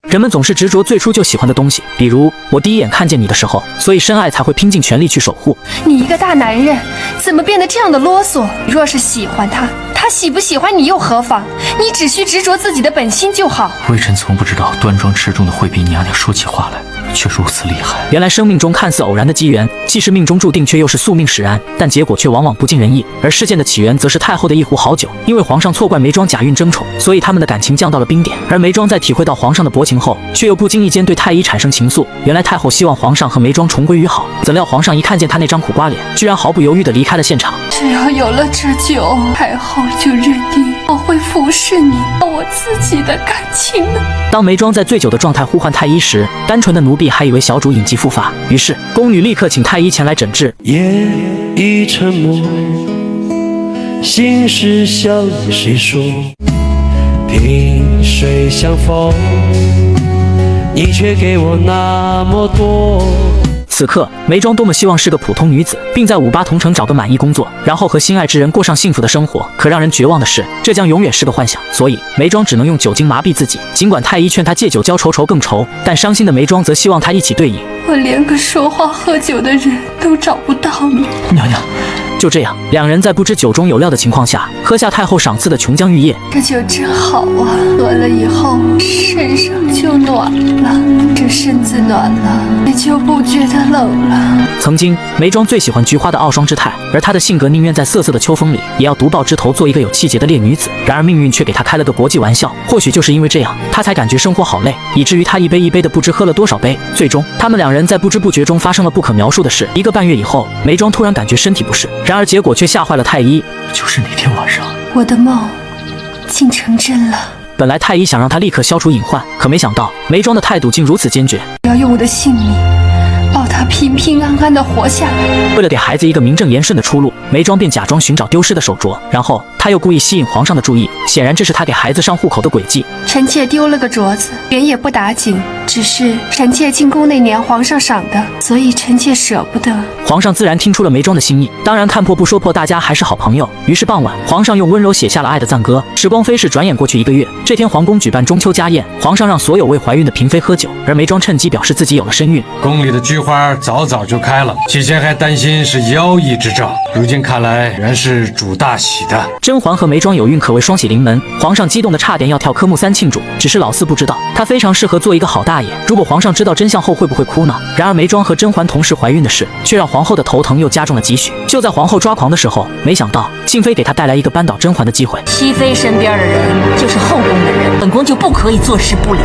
人们总是执着最初就喜欢的东西，比如我第一眼看见你的时候，所以深爱才会拼尽全力去守护。你一个大男人，怎么变得这样的啰嗦？若是喜欢他，他喜不喜欢你又何妨？你只需执着自己的本心就好。微臣从不知道端庄持重的惠嫔娘娘说起话来却如此厉害。原来生命中看似偶然的机缘，既是命中注定，却又是宿命使然，但结果却往往不尽人意。而事件的起源则是太后的一壶好酒，因为皇上错怪眉庄假孕争宠，所以他们的感情降到了冰点。而眉庄在体会到皇上的薄情后，却又不经意间对太医产生情愫。原来太后希望皇上和眉庄重归于好，怎料皇上一看见他那张苦瓜脸，居然毫不犹豫地离开了现场。只要有了这酒，太后就认定我会服侍你，我自己的感情呢？当眉庄在醉酒的状态呼唤太医时，单纯的奴婢还以为小主隐疾复发，于是宫女立刻请太医前来诊治。夜已沉默，心事向谁说？萍水相逢，你却给我那么多。此刻，眉庄多么希望是个普通女子，并在五八同城找个满意工作，然后和心爱之人过上幸福的生活。可让人绝望的是，这将永远是个幻想。所以，眉庄只能用酒精麻痹自己。尽管太医劝她戒酒浇愁愁更愁，但伤心的眉庄则希望她一起对饮。我连个说话喝酒的人都找不到了。娘娘。就这样，两人在不知酒中有料的情况下，喝下太后赏赐的琼浆玉液。这酒真好啊，喝了以后身上就暖了，这身子暖了，也就不觉得冷了。曾经，眉庄最喜欢菊花的傲霜之态，而她的性格宁愿在瑟瑟的秋风里，也要独抱枝头做一个有气节的烈女子。然而命运却给她开了个国际玩笑，或许就是因为这样，她才感觉生活好累，以至于她一杯一杯的不知喝了多少杯。最终，他们两人在不知不觉中发生了不可描述的事。1个半月以后，眉庄突然感觉身体不适。然而结果却吓坏了太医，就是那天晚上，我的梦竟成真了。本来太医想让他立刻消除隐患，可没想到眉庄的态度竟如此坚决，我要用我的性命保他平平安安的活下来。为了给孩子一个名正言顺的出路，眉庄便假装寻找丢失的手镯，然后他又故意吸引皇上的注意，显然这是他给孩子上户口的诡计。臣妾丢了个镯子，原也不打紧，只是臣妾进宫那年皇上赏的，所以臣妾舍不得。皇上自然听出了眉庄的心意，当然看破不说破，大家还是好朋友。于是傍晚，皇上用温柔写下了爱的赞歌。时光飞逝，转眼过去1个月。这天，皇宫举办中秋家宴，皇上让所有未怀孕的嫔妃喝酒，而眉庄趁机表示自己有了身孕。宫里的菊花早就开了，起先还担心是妖异之兆，如今看来原是主大喜的。甄嬛和眉庄有孕，可谓双喜临门。皇上激动的差点要跳科目3庆祝，只是老四不知道，他非常适合做一个好大爷。如果皇上知道真相后会不会哭呢？然而眉庄和甄嬛同时怀孕的事，却让皇后的头疼又加重了几许。就在皇后抓狂的时候，没想到静妃给她带来一个扳倒甄嬛的机会。熹妃身边的人就是后宫的人，本宫就不可以坐视不理。